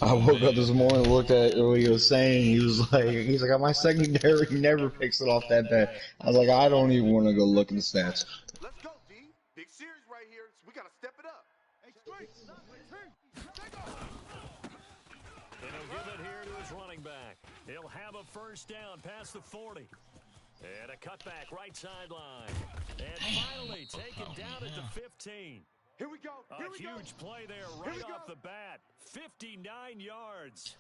I woke up this morning, looked at what he was saying. He's like, my secondary never picks it off that bad. I was like, I don't even want to go look in the stats. Let's go, D. Big series right here. So we got to step it up. Hey, straight. And he'll give it here to his running back. He'll have a first down past the 40. And a cutback right sideline. And finally taken down at the 15. Here we go. Here we go. Huge play there right off the bat. 59 yards.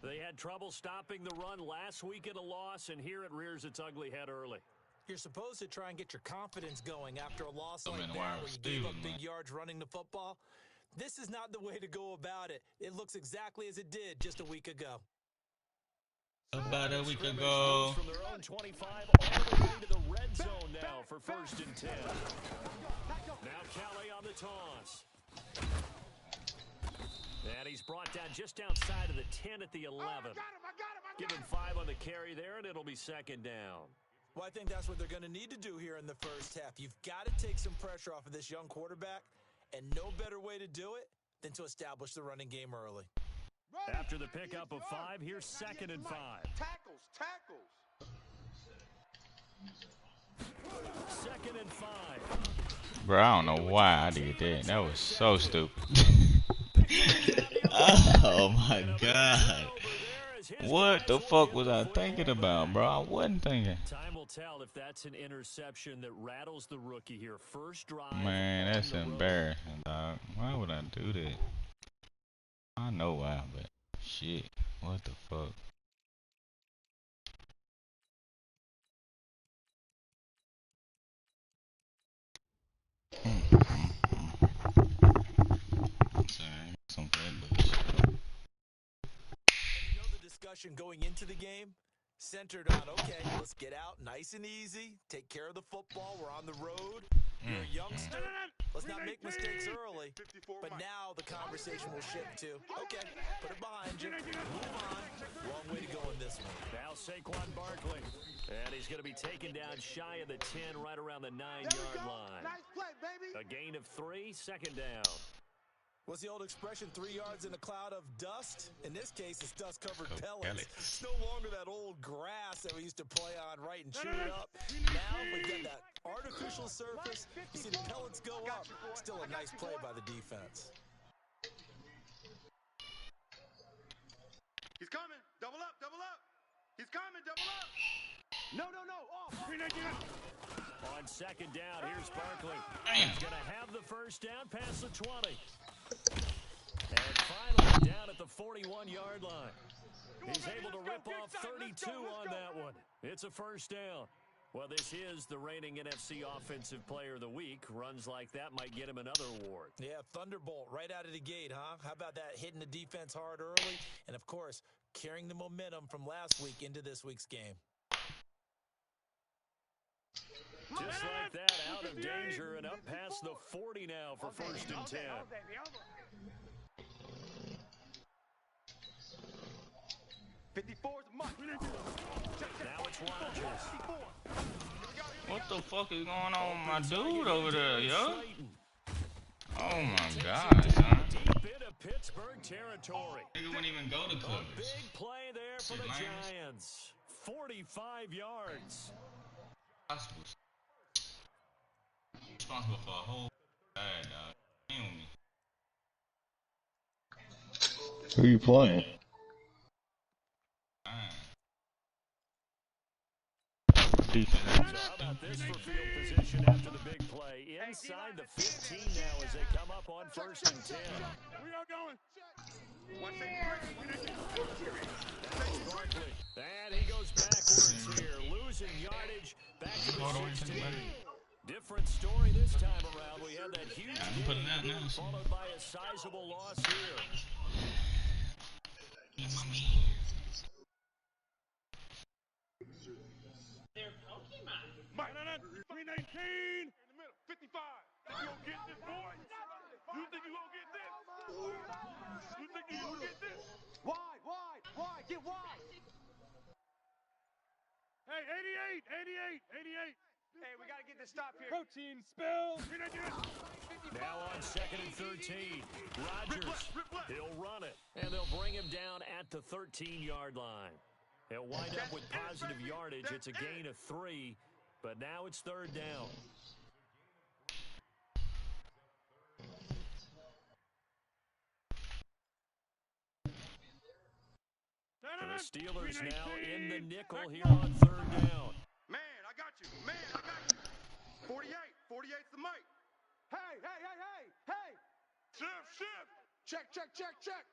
They had trouble stopping the run last week in a loss, and here it rears its ugly head early. You're supposed to try and get your confidence going after a loss like that where you gave up big yards running the football. This is not the way to go about it. It looks exactly as it did just a week ago. About a week ago. From their own 25 all the way to the red zone now for 1st and 10. Now Kelly on the toss. And he's brought down just outside of the 10 at the 11. Give him 5 on the carry there, and it'll be 2nd down. Well, I think that's what they're going to need to do here in the first half. You've got to take some pressure off of this young quarterback, and no better way to do it than to establish the running game early. After the pickup of 5, here's 2nd and 5. Tackles. 2nd and 5. Bro, I don't know why I did that. That was so stupid. Oh my god. What the fuck was I thinking about, bro? I wasn't thinking. Time will tell if that's an interception that rattles the rookie here. First drive. Man, that's embarrassing, dog. Why would I do that? I know why, but shit. What the fuck? Sorry, some bad bullshit. And you know the discussion going into the game? Centered on, okay, let's get out nice and easy, take care of the football, we're on the road, you're a youngster, let's not make mistakes early, but now the conversation will shift to, okay, put it behind you, move on, long way to go in this one. Now Saquon Barkley, and he's going to be taken down shy of the 10, right around the 9-yard line. Nice play, baby. A gain of 3, 2nd down. What's the old expression, 3 yards in a cloud of dust? In this case, it's dust-covered pellets. It's no longer that old grass that we used to play on, right, and chew it up. Now we've got that artificial surface. You see the pellets go up. Still a nice play by the defense. He's coming. Double up. He's coming. Double up. No. Off. On 2nd down, here's Barkley. He's going to have the first down past the 20. And finally down at the 41-yard line. He's able to rip off 32 on that one. It's a first down. Well, this is the reigning NFC Offensive Player of the Week. Runs like that might get him another award. Yeah, Thunderbolt right out of the gate, huh? How about that, hitting the defense hard early? And, of course, carrying the momentum from last week into this week's game. Just like that, out of danger and up past the 40 now for 1st and 10. Now it's Rodgers. What the fuck is going on with my dude over there, yo? Oh my god, son. Deep into Pittsburgh territory. Nigga wouldn't even go to A coverage. big play there for the Giants. 45 yards. Responsible for a whole bad dog. Damn me. Who you playing? Defense. So how about this for field position after the big play? Inside the 15 now as they come up on 1st and 10. We are going. And he goes backwards here, losing yardage back to the 16. Different story this time around. We had that huge game followed by a sizable loss here. Mike, 319 in the middle, 55. You gonna get this, boy? You think you gonna get this? You think you gonna get this? Wide, get wide. Hey, 88. Hey, we gotta get this stop here. Protein spill. Now on 2nd and 13. Rodgers, he'll run it, and they'll bring him down at the 13-yard line. He'll wind up with positive yardage. It's a gain of 3, but now it's third down. And the Steelers now in the nickel here on third down. Man, I got you. Man, I got you. 48. 48's the mic. Hey, hey, hey, hey, hey. Shift. Check.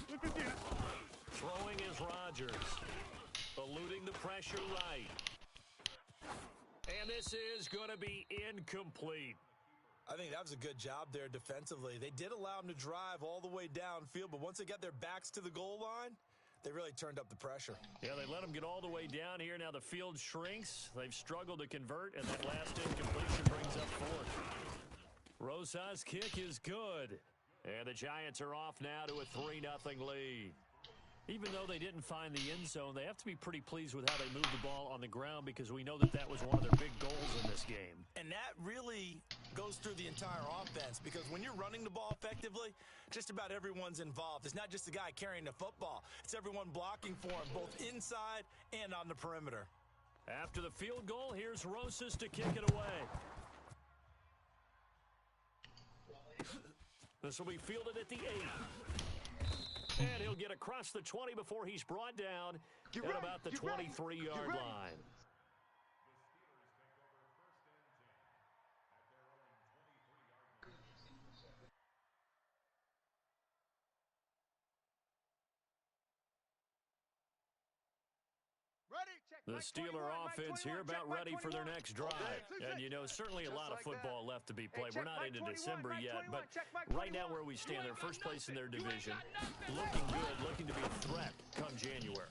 Look at this. Throwing is Rodgers. Eluding the pressure right. And this is going to be incomplete. I think that was a good job there defensively. They did allow them to drive all the way downfield, but once they got their backs to the goal line, they really turned up the pressure. Yeah, they let them get all the way down here. Now the field shrinks. They've struggled to convert, and that last incompletion brings up fourth. Rosas' kick is good. And the Giants are off now to a 3-0 lead. Even though they didn't find the end zone, they have to be pretty pleased with how they moved the ball on the ground because we know that that was one of their big goals in this game. And that really goes through the entire offense because when you're running the ball effectively, just about everyone's involved. It's not just the guy carrying the football. It's everyone blocking for him, both inside and on the perimeter. After the field goal, here's Rosas to kick it away. This will be fielded at the 8. And he'll get across the 20 before he's brought down at about the 23-yard line. The Steeler offense here about ready for their next drive. And, you know, certainly a lot of football left to be played. We're not into December yet, but right now where we stand, they're first place in their division. Looking good, looking to be a threat come January.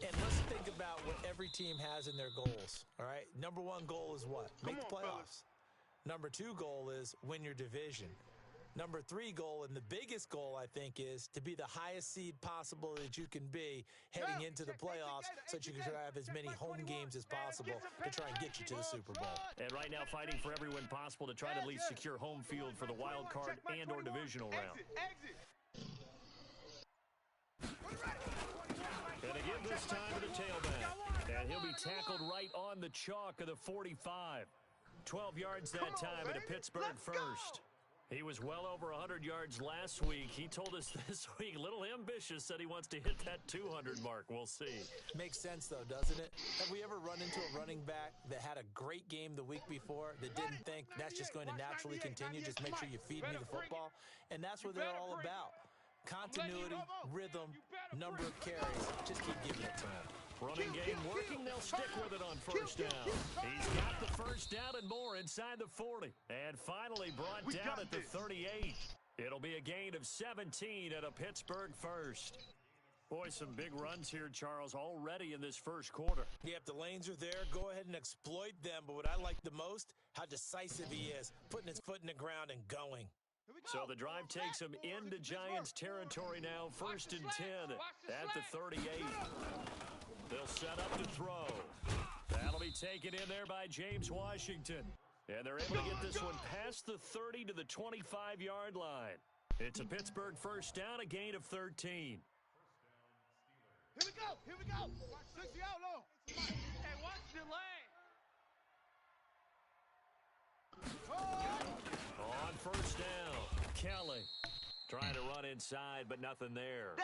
And let's think about what every team has in their goals, all right? Number 1 goal is what? Make the playoffs. Number 2 goal is win your division. Number 3 goal, and the biggest goal, I think, is to be the highest seed possible that you can be heading into the playoffs so that you can have as many home games as possible to try and get you to the Super Bowl. And right now fighting for every win possible to try to at least secure home field for the wild card and or divisional round. And again this time to the tailback. And he'll be tackled right on the chalk of the 45. 12 yards that time at a Pittsburgh first. He was well over 100 yards last week. He told us this week, a little ambitious, said he wants to hit that 200 mark. We'll see. Makes sense, though, doesn't it? Have we ever run into a running back that had a great game the week before that didn't think that's just going to naturally continue? Just make sure you feed me the football. And that's what they're all about. Continuity, rhythm, number of carries. Just keep giving it to him. Running game working. They'll stick with it on first down. He's got the first down and more inside the 40. And finally brought down at the 38. It'll be a gain of 17 at a Pittsburgh first. Boy, some big runs here, Charles, already in this first quarter. Yep, the lanes are there. Go ahead and exploit them. But what I like the most, how decisive he is, putting his foot in the ground and going. So the drive takes him into Giants territory now. 1st and 10 at the 38. They'll set up to throw. That'll be taken in there by James Washington. And they're able to get this one past the 30 to the 25-yard line. It's a Pittsburgh first down, a gain of 13. Here we go. 60 out low. Hey, watch the lane. On first down, Kelly trying to run inside, but nothing there.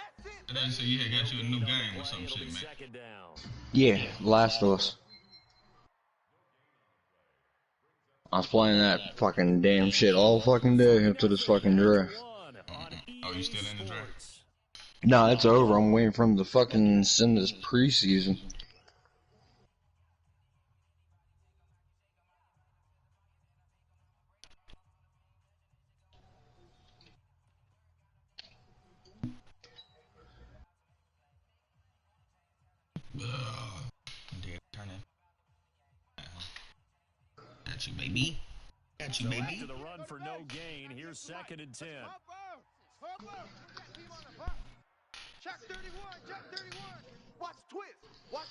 And then so you had got you a new game or some shit, man. Second down. Yeah, Last of Us. I was playing that fucking damn shit all fucking day up to this fucking draft. Oh, you still in the draft? Nah, it's over. I'm waiting for them to fucking send this preseason. Got you, baby. Got you, So baby. after the run for no gain, here's 2nd and 10. Check 31. Watch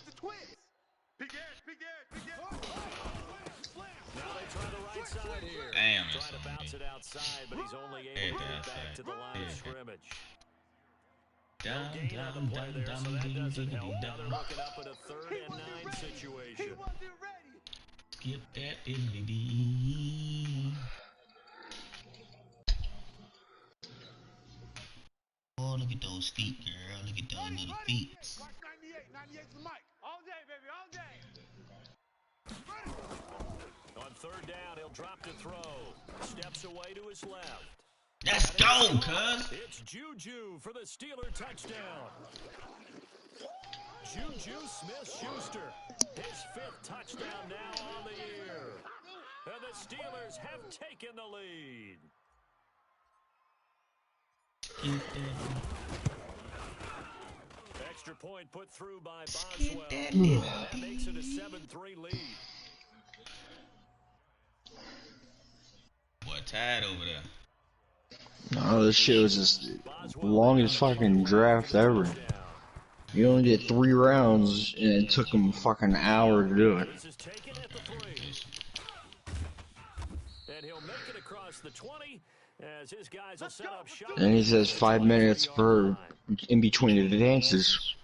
the twist. Big edge. Now they try the right side here. Damn, Trying it's to on bounce me. it outside, but he's only able to get back to the line of scrimmage. No Dum, gain on the dum, play dum, there, so dum, that ding, doesn't diggity, help. Now they're dum. looking up at a 3rd and 9 situation. Skip that diddly dee. Oh, look at those feet, girl. Look at those little feet. Watch 98. 98's the mic. All day, baby, all day. On 3rd down, he'll drop to throw. Steps away to his left. Let's go, cuz. It's Juju for the Steeler touchdown. Juju Smith-Schuster, his 5th touchdown now on the year. And the Steelers have taken the lead. Extra point put through by Boswell. That makes it a 7-3 lead. What tied over there? No, this shit was just the longest fucking draft ever. You only did 3 rounds, and it took him fucking an hour to do it. This is taken at the 3. And he'll make it across the 20 as his guys will set up shop. And he says 5 minutes per in between the dances.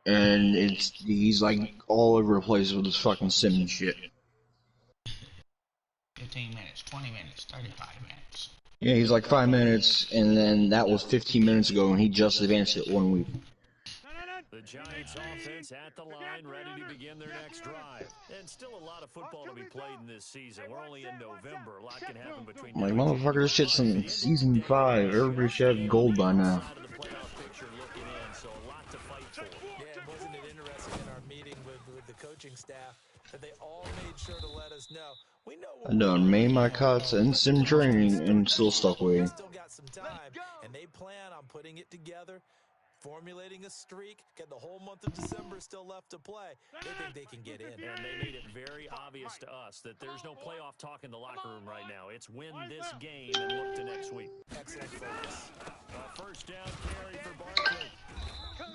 And he's like all over the place with this fucking sim shit. 15 minutes, 20 minutes, 35 minutes. Yeah, he's like 5 minutes, and then that was 15 minutes ago, and he just advanced it 1 week. The Giants offense at the line, ready to begin their next drive. And still a lot of football to be played in this season. We're only in November. A lot can happen between I'm like, now and motherfucker, this shit's in season 5. Everybody should have gold by now. side of the playoff picture looking in, so a lot to fight for. Yeah, wasn't it interesting in our meeting with the coaching staff that they all made sure to let us know. We know what I done made my cuts and sim training and still stuck waiting. still got some time, and they plan on putting it together, formulating a streak, get the whole month of December still left to play. They think they can get in. And they made it very obvious to us that there's no playoff talk in the locker room right now. It's win this game and look to next week. Excellent focus. A 1st down carry for Barkley.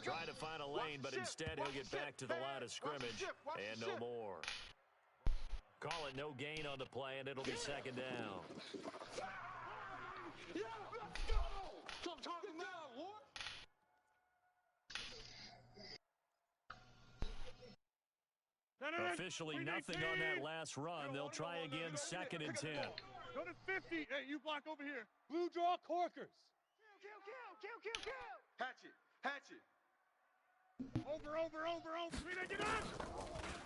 Trying to find a lane, but instead he'll get back to the line of scrimmage and no more. Call it no gain on the play, and it'll be 2nd down. Officially nothing on that last run. They'll try again 2nd and 10. Go to 50. Hey, you block over here. Blue draw corkers. Kill. Hatchet. Over. Get up.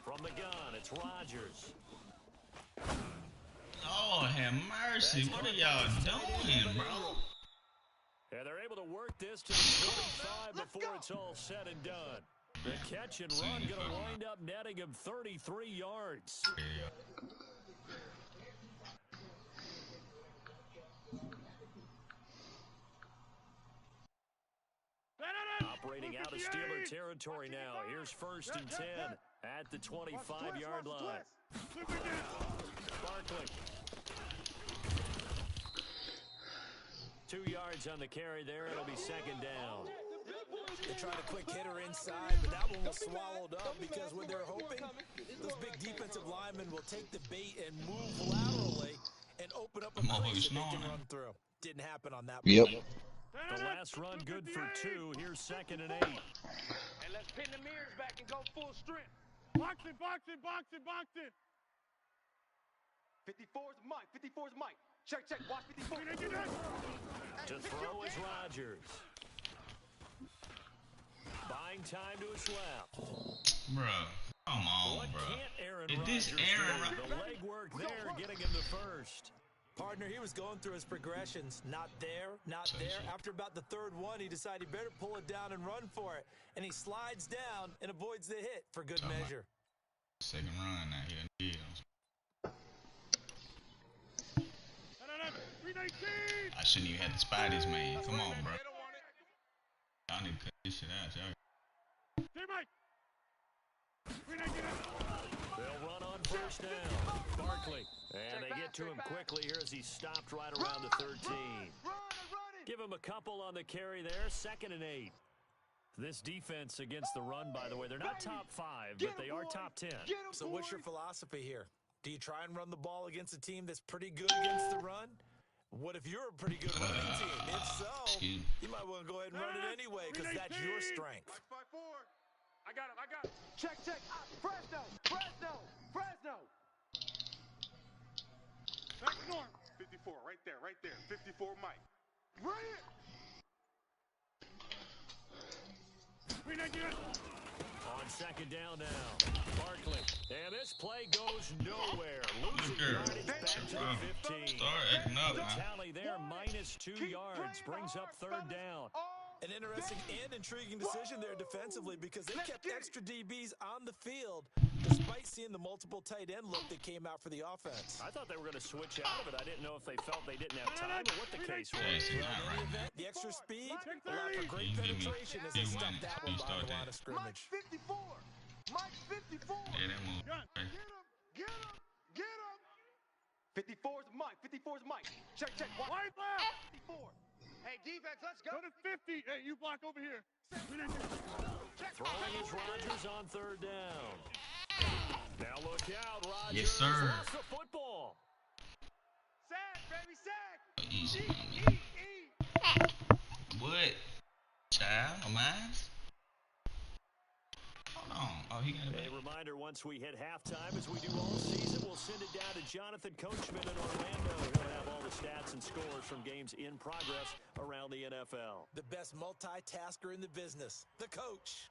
From the gun, it's Rodgers. Oh, have mercy. What are y'all doing, bro? And they're able to work this to the 25 before it's all said and done. The catch and run going to wind up netting him 33 yards. Operating out of Steeler territory now. Here's 1st and 10 at the 25-yard line. Barkley. 2 yards on the carry there. It'll be 2nd down. They tried a quick hitter inside, but that one was swallowed up because what they're hoping, those big defensive linemen will take the bait and move laterally and open up a place that they can run through. Didn't happen on that Yep. play. The last run good for 2. Here's 2nd and 8. And let's pin the mirrors back and go full strength. Boxing. 54's Mike. Check. Watch 54. To throw is Rodgers. Buying time to his left. Bro, come on, What bro. can't Aaron Is this Rodgers Aaron do? The legwork there getting him to 1st. Partner, he was going through his progressions. Not there. After about the 3rd one, he decided he better pull it down and run for it. And he slides down and avoids the hit for good measure. 2nd run now. He done I shouldn't even have to spy this man. Come on, bro. Y'all need to cut this shit out, y'all. They'll run on 1st down. Barkley. And they get to him quickly here as he stopped right around the 13. Give him a couple on the carry there. 2nd and 8. This defense against the run, by the way, they're not top 5, but they are top 10. So what's your philosophy here? Do you try and run the ball against a team that's pretty good against the run? What if you're a pretty good running team? If so, you might want to go ahead and run it anyway because that's your strength. Watch 5-4. I got him. Check. Fresno. Back north. 54, right there. 54, Mike. Bring it. On second down now, Barkley. And this play goes nowhere. Losing yardage back to the 15. Start acting up, The man. tally there, -2 yards, brings up third down. An interesting and intriguing decision there defensively because they kept extra DBs on the field despite seeing the multiple tight end look that came out for the offense. I thought they were going to switch out of it. I didn't know if they felt they didn't have time or what the case was. Yeah, see, Well, not in right any now. event, the extra speed allowed for great You give me- penetration as you they win stuffed it. that You one start by the that. line of scrimmage. 54. Mike 54. Yeah, that move. Right. Get him. 54's Mike. Check. Wide left. 54. Hey, defense, let's go. Go to 50. Hey, you block over here. Throwing is Rodgers on third down. Now look out, Rodgers. Yes, sir. Lost the football. Sack, baby, sack. Easy. Eat. What? Child of mine? Hold on. Oh, he got it back. A reminder, once we hit halftime, as we do all season, we'll send it down to Jonathan Coachman in Orlando. He'll have all the stats and scores from games in progress around the NFL. The best multitasker in the business, the coach.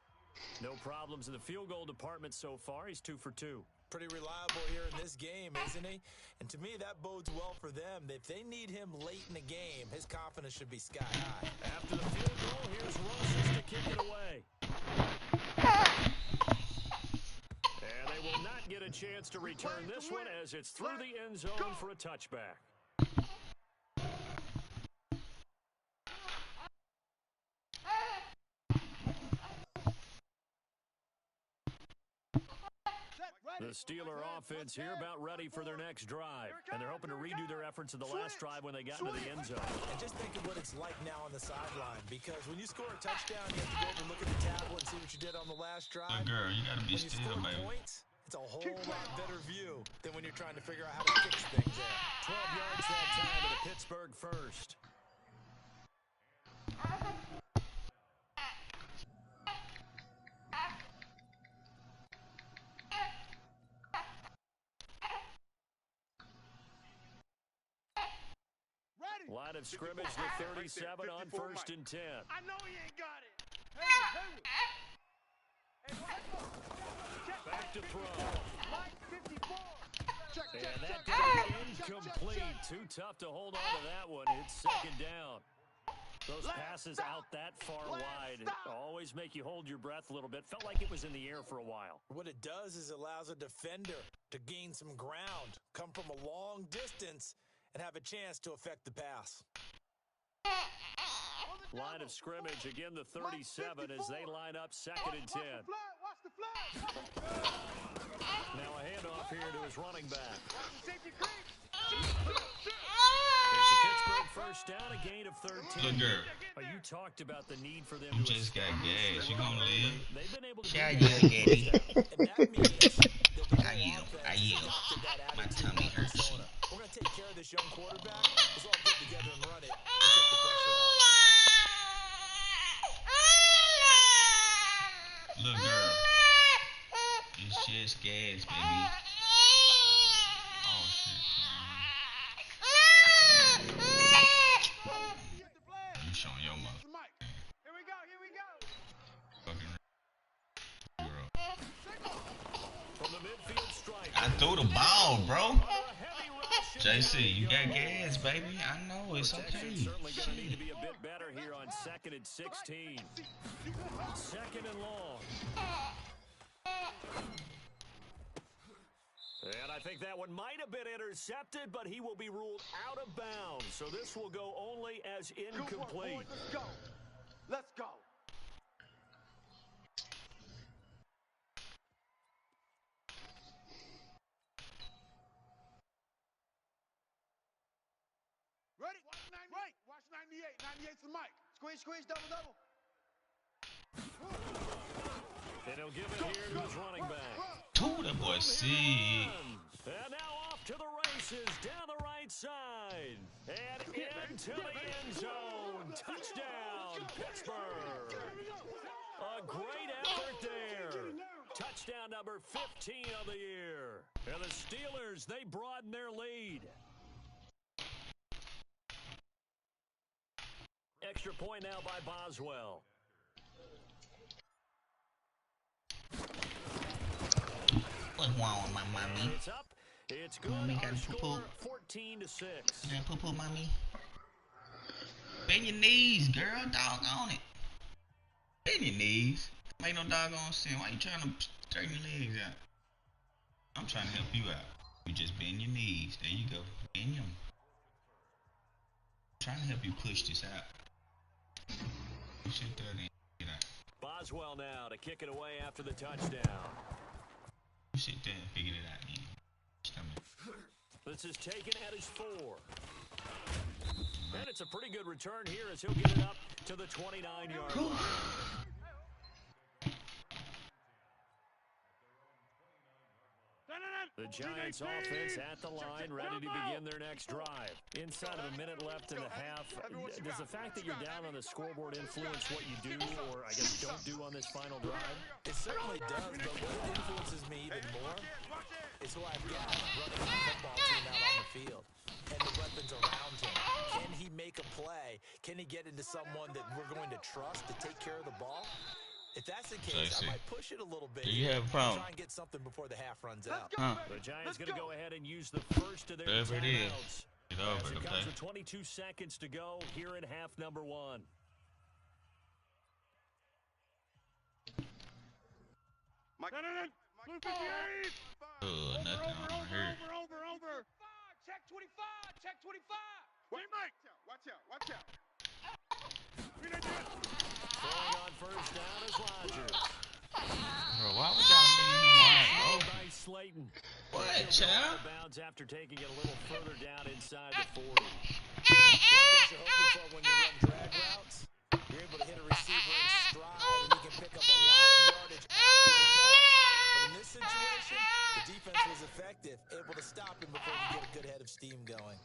No problems in the field goal department so far. He's 2 for 2. Pretty reliable here in this game, isn't he? And to me, that bodes well for them. If they need him late in the game, his confidence should be sky high. After the field goal, here's Rosas to kick it away. And they will not get a chance to return this one as it's through the end zone for a touchback. The Steeler offense here about ready for their next drive. And they're hoping to redo their efforts in the last drive when they got into the end zone. And just think of what it's like now on the sideline. Because when you score a touchdown, you have to go over and look at the tablet and see what you did on the last drive. Good girl, you gotta be When you still, score baby. points, it's a whole lot better view than when you're trying to figure out how to fix things there. 12 yards that time to the Pittsburgh first. Line of scrimmage, the 37 on 1st and 10. I know he ain't got it. Back to throw. Mike 54. And that did incomplete. Too tough to hold on to that one. It's second down. Those passes out that far wide always make you hold your breath a little bit. Felt like it was in the air for a while. What it does is allows a defender to gain some ground, come from a long distance, and have a chance to affect the pass. Line of scrimmage, again the 37 as they line up 2nd and 10. Watch the flag. Now a handoff here to his running back. Safety creep. It's a Pittsburgh first down, a gain of 13. Good girl. You talked about the need for them You to just got establish gas. You their gonna run. live? They've been able to Yeah, do yeah, that. Gaddy. And that means that the I whole am. offense I has am. adopted that My attitude tummy and hurts. persona. We're going to take care of this young quarterback. Let's all get together and run it and take the pressure off. Look, girl. It's just gas, baby. Oh, shit. You showing your mother. Mike. Here we go. Fucking girl. From the midfield strike. I threw the ball, bro. Under a heavy rush. JC, you got gas, baby. I know, it's okay. Protection's certainly going to need to Shit. be a bit better here on 2nd and 16. 2nd and long. And I think that one might have been intercepted, but he will be ruled out of bounds. So this will go only as incomplete. Let's go. Ready? Watch 98. 98's the mic. Squeeze, double. And he'll give it here to his running back. Two, that boy, see. And now off to the races, down the right side. And into the end zone. Touchdown, Pittsburgh. A great effort there. Touchdown number 15 of the year. And the Steelers, they broaden their lead. Extra point now by Boswell. What's wrong with my mommy? It's up. It's good. Mommy got Our a score, poo-poo. 14-6. You got poo-poo, mommy? Bend your knees, girl. Doggone it. Bend your knees. Make no doggone sense. Why you trying to straighten your legs out? I'm trying to help you out. You just bend your knees. There you go. Bend them. I'm trying to help you push this out. You should get out. Boswell now to kick it away after the touchdown. You sit there and figure it out, man. Stomach. This is taken at his 4. And it's a pretty good return here as he'll get it up to the 29-yard line. The Giants offense at the line, ready to begin their next drive. Inside of a minute left in the half, does the fact that you're down on the scoreboard influence what you do, or I guess don't do on this final drive? It certainly does, but what influences me even more is who I've got running the football team out on the field and the weapons around him. Can he make a play? Can he get into someone that we're going to trust to take care of the ball? If that's the case, I might push it a little bit. Do you have a problem? Try and get something before the half runs out. Huh? The Giants going to go ahead and use the first of their Whatever it is. timeouts. Get over As it, it okay? comes with 22 seconds to go here in half number 1. Nothing on here. Over. Check 25. Wait, Mike. Watch out. Throwing on first down is Rodgers. Bro, why would y'all leave him wide open? By Slayton. What, Out child? of bounds after taking it a little further down inside the 40. One thing you're hoping for when you run drag routes, you're able to hit a receiver in stride and you can pick up a lot of yardage after the catch. But in this situation, the defense was effective, able to stop him before you get a good head of steam going.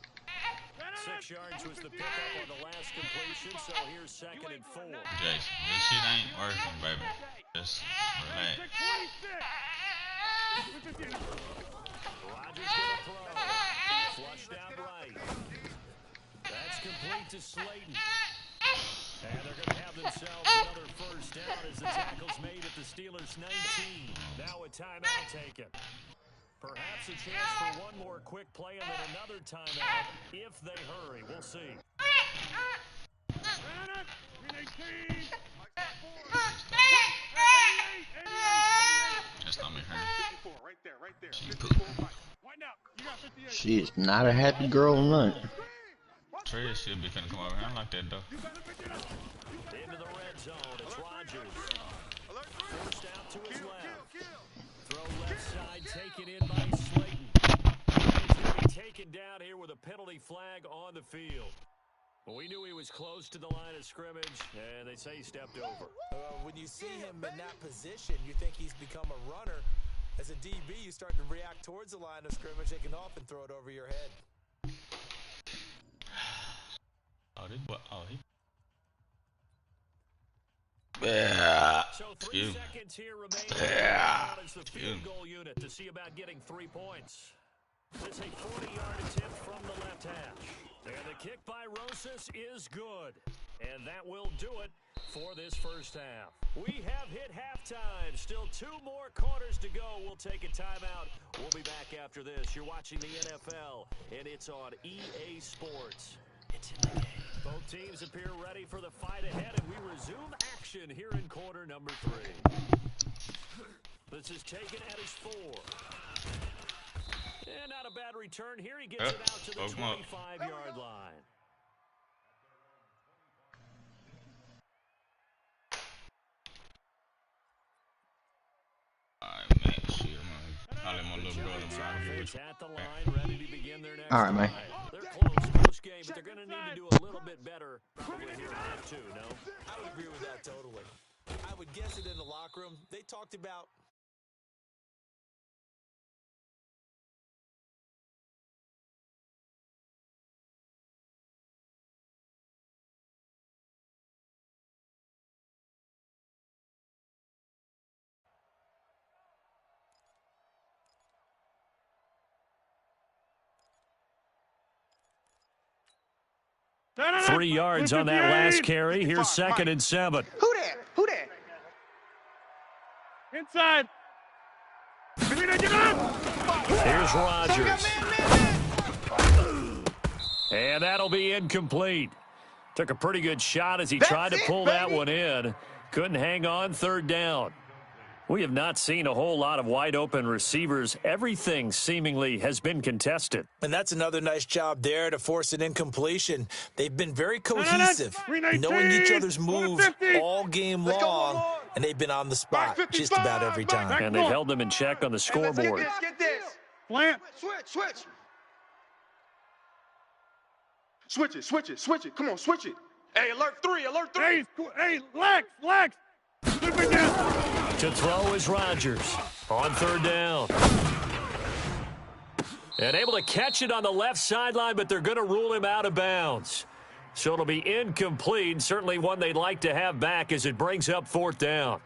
6 yards was the pickup on the last completion, so here's 2nd and 4. Jason, this shit ain't working, baby. Just relax. Rodgers gonna throw. Flushed out right. That's complete to Slayton. And they're going to have themselves another first down as the tackle's made at the Steelers' 19. Now a timeout taken. Perhaps a chance for one more quick play and then another timeout if they hurry. We'll see. That's not me, her. Right there. She poop. She is not a happy girl tonight. Trey should be finna come over here. I like that, though. Into the red zone. It's Rodgers. Forced out to his left. Throw left side, taken in by Slayton. He's going to be taken down here with a penalty flag on the field. Well, we knew he was close to the line of scrimmage, and they say he stepped over. When you see him in that position, you think he's become a runner. As a DB, you start to react towards the line of scrimmage. They can often throw it over your head. Oh, this boy. Oh, he. Yeah. So 3 seconds here remaining. Yeah. As the field goal unit to see about getting 3 points. This is a 40-yard attempt from the left hash. And the kick by Rosas is good. And that will do it for this first half. We have hit halftime. Still 2 more quarters to go. We'll take a timeout. We'll be back after this. You're watching the NFL, and it's on EA Sports. It's in the game. Both teams appear ready for the fight ahead, and we resume action here in quarter number 3. This is taken at his 4. And not a bad return here. He gets it out to the 25-yard line. Alright, man. Shit, I'll let my little brother, man. At the line, ready to begin their next All right, man. drive. They're close game, but they're going to need to do a little bit better probably here in half 2, no? I would agree with that totally. I would guess it in the locker room. They talked about 3 yards on that last carry. Here's 2nd and 7. Who that? Who that? Inside. Here's Rodgers. And that'll be incomplete. Took a pretty good shot as he tried to pull that one in. Couldn't hang on 3rd down. We have not seen a whole lot of wide open receivers. Everything seemingly has been contested. And that's another nice job there to force an incompletion. They've been very cohesive, knowing each other's moves all game long, and they've been on the spot just about every time. And they've held them in check on the scoreboard. Get this. Plant. Switch. Switch it. Come on, switch it. Hey, alert 3. Hey, Lex. To throw is Rodgers on 3rd down. And able to catch it on the left sideline, but they're going to rule him out of bounds. So it'll be incomplete. Certainly one they'd like to have back as it brings up 4th down.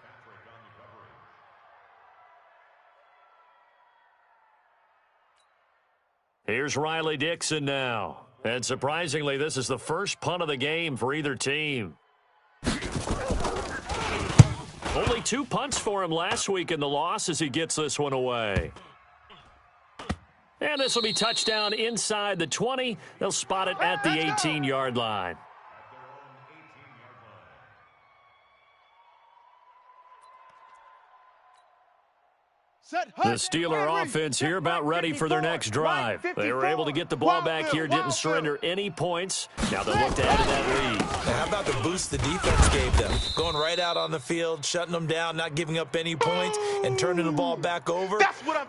Here's Riley Dixon now. And surprisingly, this is the first punt of the game for either team. Only 2 punts for him last week in the loss as he gets this one away. And this will be touchdown inside the 20. They'll spot it at the 18-yard line. The Steeler offense here about ready for their next drive. They were able to get the ball back here, didn't surrender any points. Now they'll look to add to that lead. Now, how about the boost the defense gave them? Going right out on the field, shutting them down, not giving up any points, and turning the ball back over.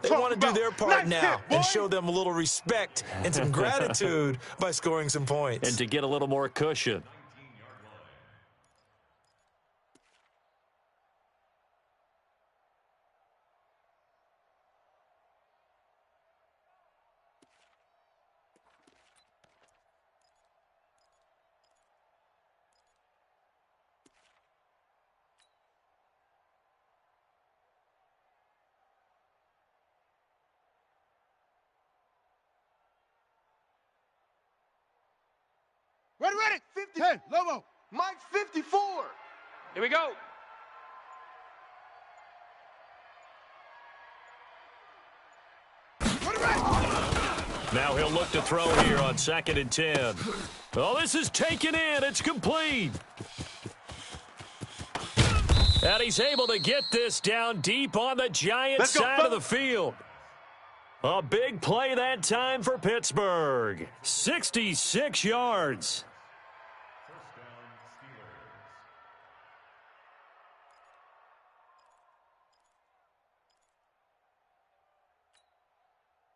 They want to do their part now and show them a little respect and some gratitude by scoring some points. And to get a little more cushion. Ready. 50. Hey, Lobo. Mike 54. Here we go. Now he'll look to throw here on 2nd and 10. Oh, this is taken in. It's complete. And he's able to get this down deep on the Giants side of the field. A big play that time for Pittsburgh. 66 yards.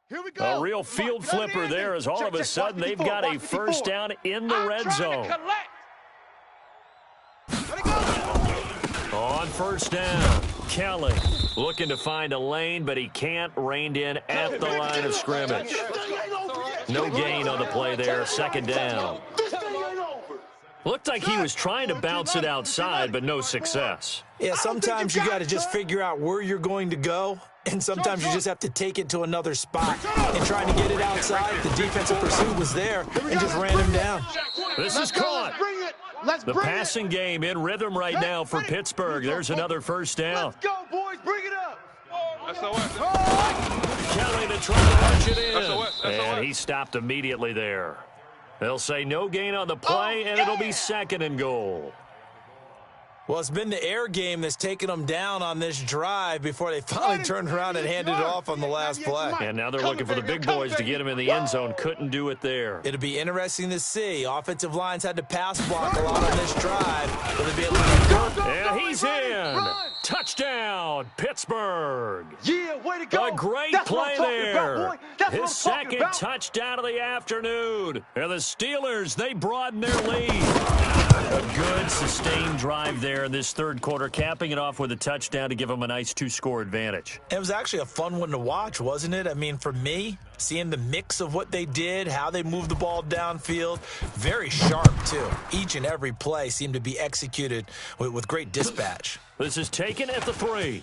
Here we go. A real field flipper there as all of a sudden they've got a first down in the red zone. On 1st down, Kelly looking to find a lane, but he can't, reined in at the line of scrimmage. No gain on the play there, 2nd down. Looked like he was trying to bounce it outside, but no success. Yeah, sometimes you got to just figure out where you're going to go, and sometimes you just have to take it to another spot. And trying to get it outside, the defensive pursuit was there and just ran him down. This is caught. The passing game in rhythm right now for Pittsburgh. There's another first down. Let's go, boys. Bring it up. Kelly to try to punch it in. And he stopped immediately there. They'll say no gain on the play, and it'll be 2nd and goal. Well, it's been the air game that's taken them down on this drive before they finally turned around and handed it off on the last play. And now they're looking for the big boys to get him in the end zone. Couldn't do it there. It'll be interesting to see. Offensive lines had to pass block a lot on this drive. Will they be able to and he's in. Touchdown, Pittsburgh. Yeah, way to go. A great play there. His 2nd touchdown of the afternoon. And the Steelers, they broaden their lead. A good, sustained drive there in this 3rd quarter, capping it off with a touchdown to give them a nice 2-score advantage. It was actually a fun one to watch, wasn't it? I mean, for me, seeing the mix of what they did, how they moved the ball downfield, very sharp, too. Each and every play seemed to be executed with great dispatch. This is taken at the 3.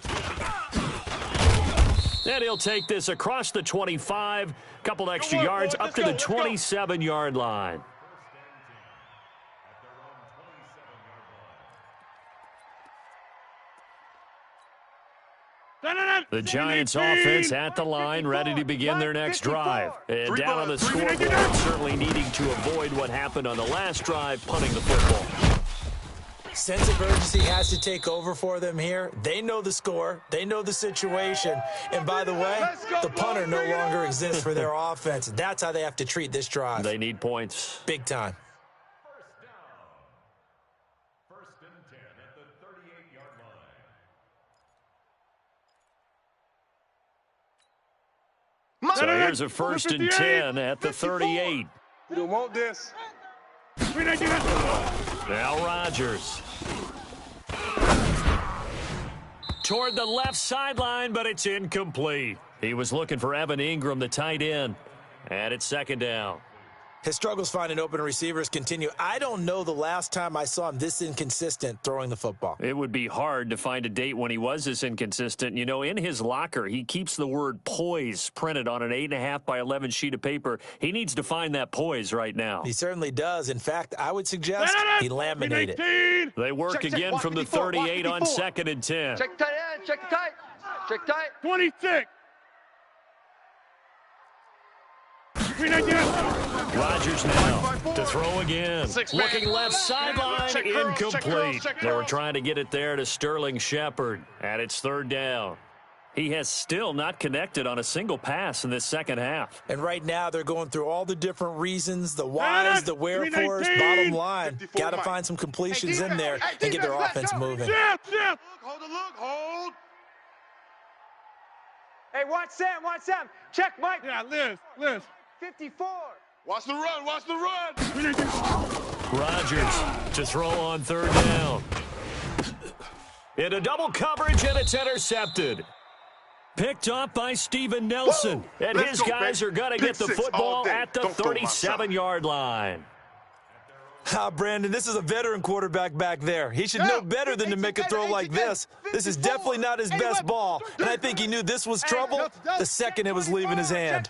And he'll take this across the 25, couple extra yards up to the 27-yard line. The Giants offense at the line, ready to begin their next drive. And down on the scoreboard, certainly needing to avoid what happened on the last drive, punting the football. Sense of urgency has to take over for them here. They know the score. They know the situation. And by the way, the punter no longer exists for their offense. That's how they have to treat this drive. They need points. Big time. First and 10 at the 38-yard line. So here's a first and 10 at the 38. We don't want this. Now Rodgers. Toward the left sideline, but it's incomplete. He was looking for Evan Ingram, the tight end. And it's second down. His struggles finding open receivers continue. I don't know the last time I saw him this inconsistent throwing the football. It would be hard to find a date when he was this inconsistent. You know, in his locker, he keeps the word poise printed on an 8.5 by 11 sheet of paper. He needs to find that poise right now. He certainly does. In fact, I would suggest he laminate it. They work again from the 38 on second and 10. Check tight end, check tight. Check tight. 26. Rodgers now to throw again. Looking left sideline, incomplete. They were trying to get it there to Sterling Shepard, and it's third down. He has still not connected on a single pass in this second half. And right now they're going through all the different reasons, the whys, the wherefores. Bottom line, got to find some completions in there and get their offense moving. Hold the look, hold. Hey, watch Sam, watch Sam. Check Mike. Yeah, Liz. 54. Watch the run. Rodgers to throw on third down. Into double coverage, and it's intercepted. Picked off by Steven Nelson. Whoa. And Let's his go, guys baby. are going to Pick get the six all football day. at the Don't throw my side. 37-yard line. Brandon, this is a veteran quarterback back there. He should know better than to make a throw like this. This is definitely not his best ball, and I think he knew this was trouble the second it was leaving his hand.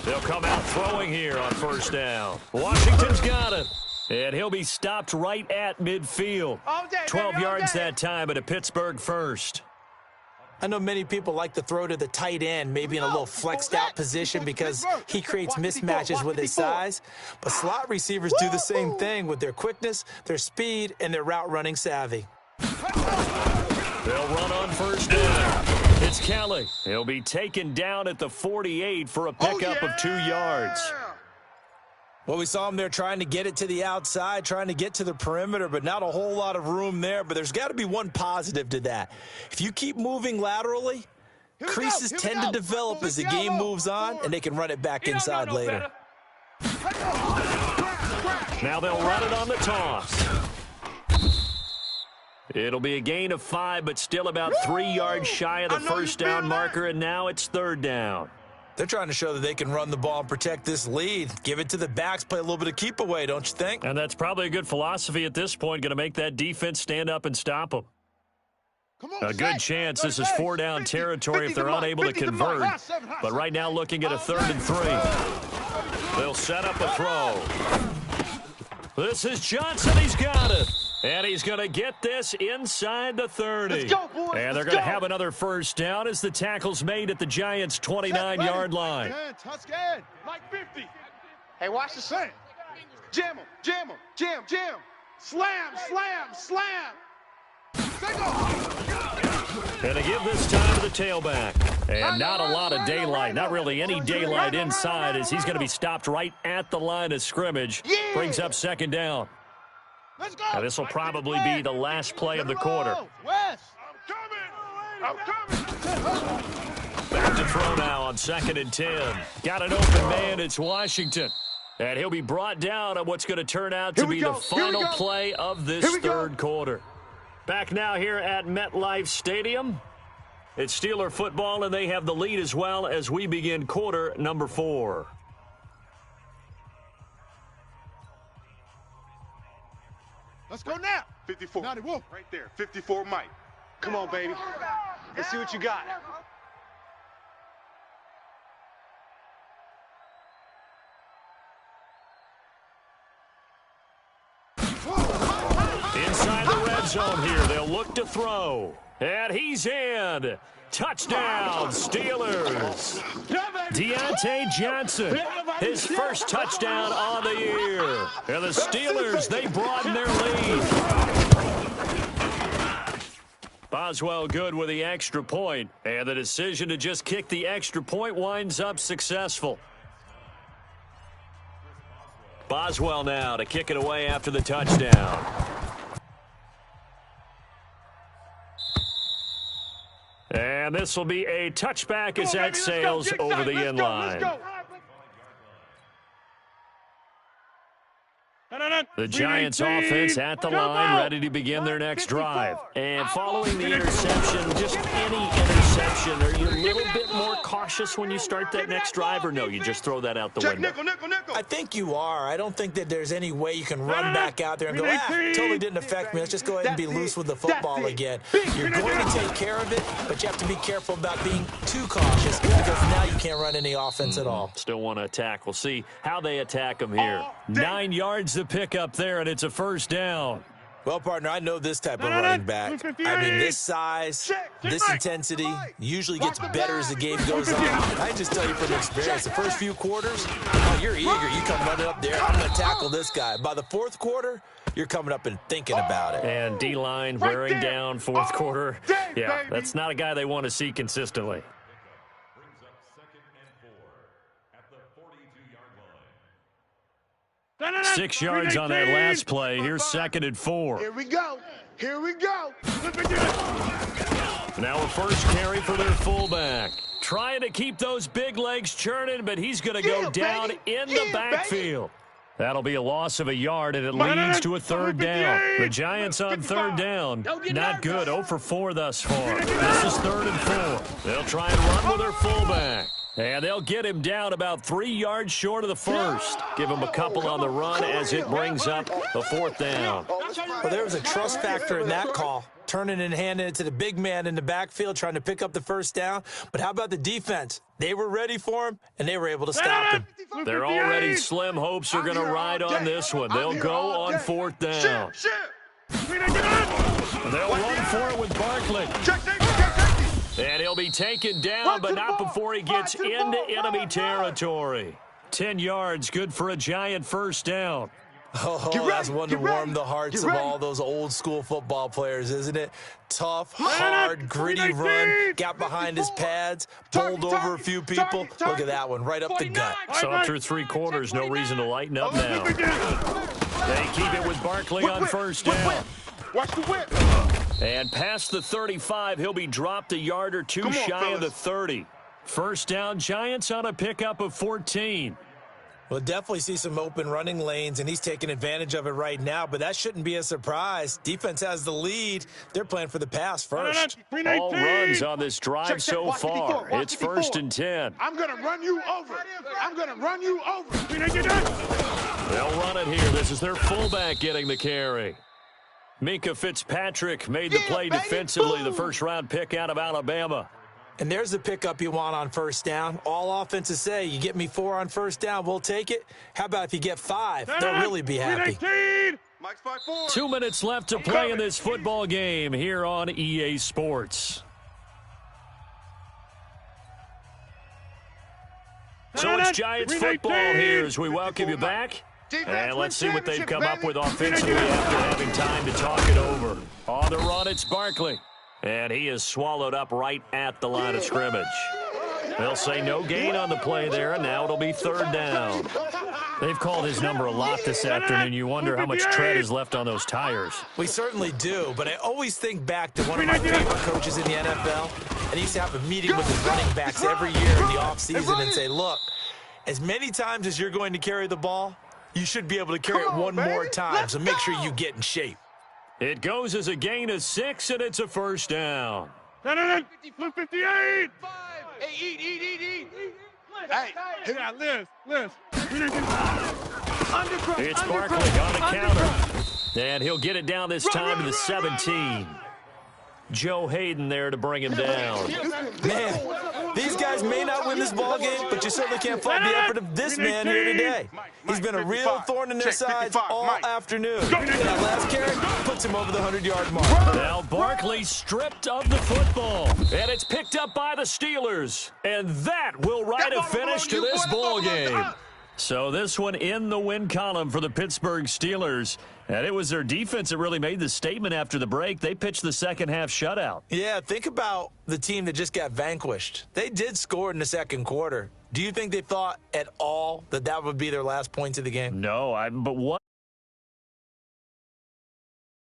They'll come out throwing here on first down. Washington's got it. And he'll be stopped right at midfield. 12 yards that time at a Pittsburgh first. I know many people like to throw to the tight end, maybe in a little flexed out position because he creates mismatches with his size. But slot receivers do the same thing with their quickness, their speed, and their route running savvy. They'll run on first down. It's Kelly. He'll be taken down at the 48 for a pickup of 2 yards. Well, we saw him there trying to get it to the outside, trying to get to the perimeter, but not a whole lot of room there. But there's got to be one positive to that. If you keep moving laterally, creases tend to develop as the game moves on, and they can run it back inside later. Now they'll run it on the toss. It'll be a gain of 5, but still about 3 yards shy of the first down marker, and now it's third down. They're trying to show that they can run the ball and protect this lead. Give it to the backs, play a little bit of keep away, don't you think? And that's probably a good philosophy at this point, going to make that defense stand up and stop them. A good chance this is 4-down territory if they're unable to convert. But right now looking at a 3rd and 3. They'll set up a throw. This is Johnson. He's got it. And he's going to get this inside the 30. Let's go, boys. And they're going to have another first down as the tackle's made at the Giants' 29-yard line. Mike 50. Hey, watch the slam. Jam him. Slam. And to give this time to the tailback. And not a lot of daylight, not really any daylight inside as he's going to be stopped right at the line of scrimmage. Brings up second down. Let's go. Now this will probably be the last play of the quarter. West. I'm coming. Back to throw now on 2nd and 10. Got an open man, it's Washington. And he'll be brought down on what's going to turn out to be the final play of this third quarter. Back now here at MetLife Stadium. It's Steeler football, and they have the lead as well as we begin quarter number 4. Let's go now. 54. Now they will. Right there. 54 Mike. Come on, baby. Let's see what you got. Inside the red zone here, they'll look to throw. And he's in. Touchdown, Steelers. Deontay Johnson, his first touchdown on the year. And the Steelers, they broaden their lead. Boswell good with the extra point, and the decision to just kick the extra point winds up successful. Boswell now to kick it away after the touchdown. And this will be a touchback as that sails over the end line. The Giants offense at the line, ready to begin their next drive. And following the interception, just any interception, are you a little bit more cautious when you start that next drive, or no, you just throw that out the window? I think you are. I don't think that there's any way you can run back out there and go, totally didn't affect me. Let's just go ahead and be loose with the football again. You're going to take care of it, but you have to be careful about being too cautious because now you can't run any offense at all. Still want to attack. We'll see how they attack them here. 9 yards to pick up there, and it's a first down. Well, partner, I know this type of running back. I mean, this size, this intensity usually gets better as the game goes on. I can just tell you from experience, the first few quarters, you're eager. You come running up there, I'm going to tackle this guy. By the fourth quarter, you're coming up and thinking about it. And D-line wearing down fourth quarter. Yeah, that's not a guy they want to see consistently. Brings up 2nd and 4 at the 42-yard line. 6 yards on that last play. Here's 2nd and 4. Here we go. Here we go. Now a first carry for their fullback. Trying to keep those big legs churning, but he's going to go down in the backfield. That'll be a loss of a yard, and it leads to a third down. The Giants on third down. Not good. 0 for 4 thus far. This is 3rd and 4. They'll try and run with their fullback. And they'll get him down about 3 yards short of the first. Give him a couple on the run as it brings up the 4th down. Well, there was a trust factor in that call. Turning and handing it to the big man in the backfield, trying to pick up the first down. But how about the defense? They were ready for him, and they were able to stop him. They're already slim hopes are going to ride on this one. They'll go on 4th down. They'll run for it with Barkley. And he'll be taken down, but not before he gets into enemy territory. 10 yards, good for a Giant first down. Oh, that's one to warm the hearts of all those old-school football players, isn't it? Tough, hard, gritty run, got behind his pads, bowled over a few people. Look at that one, right up the gut. So up through 3 quarters, no reason to lighten up now. They keep it with Barkley on first down. Watch the whip. And past the 35, he'll be dropped a yard or two shy of the 30. First down, Giants on a pickup of 14. We'll definitely see some open running lanes, and he's taking advantage of it right now, but that shouldn't be a surprise. Defense has the lead. They're playing for the pass first. All runs on this drive so far. It's 1st and 10. I'm going to run you over. I'm going to run you over. They'll run it here. This is their fullback getting the carry. Minkah Fitzpatrick made the play defensively, the first-round pick out of Alabama. And there's the pickup you want on first down. All offenses say, you get me 4 on first down, we'll take it. How about if you get 5? They'll really be happy. 2 minutes left to play in this football game here on EA Sports. So it's Giants football here as we welcome you back. And let's see what they've come up with offensively after having time to talk it over. On the run, it's Barkley. And he is swallowed up right at the line of scrimmage. They'll say no gain on the play there, and now it'll be 3rd down. They've called his number a lot this afternoon. You wonder how much tread is left on those tires. We certainly do, but I always think back to one of my favorite coaches in the NFL, and he used to have a meeting with his running backs every year in the offseason and say, look, as many times as you're going to carry the ball, you should be able to carry it one more time, so make sure you get in shape. It goes as a gain of 6, and it's a first down. 58. Hey, eat. Hey, Liz. It's Barkley on the counter. And he'll get it down this time to the 17. Joe Hayden there to bring him down. Man, These guys may not win this ball game, but you certainly can't fault the effort of this man here today. He's been a real thorn in their sides all afternoon. That last carry puts him over the 100-yard mark. Now Barkley stripped of the football, and it's picked up by the Steelers. And that will write a finish to this ball game. So this one in the win column for the Pittsburgh Steelers. And it was their defense that really made the statement after the break. They pitched the second-half shutout. Yeah, think about the team that just got vanquished. They did score in the second quarter. Do you think they thought at all that that would be their last points of the game? No, but what?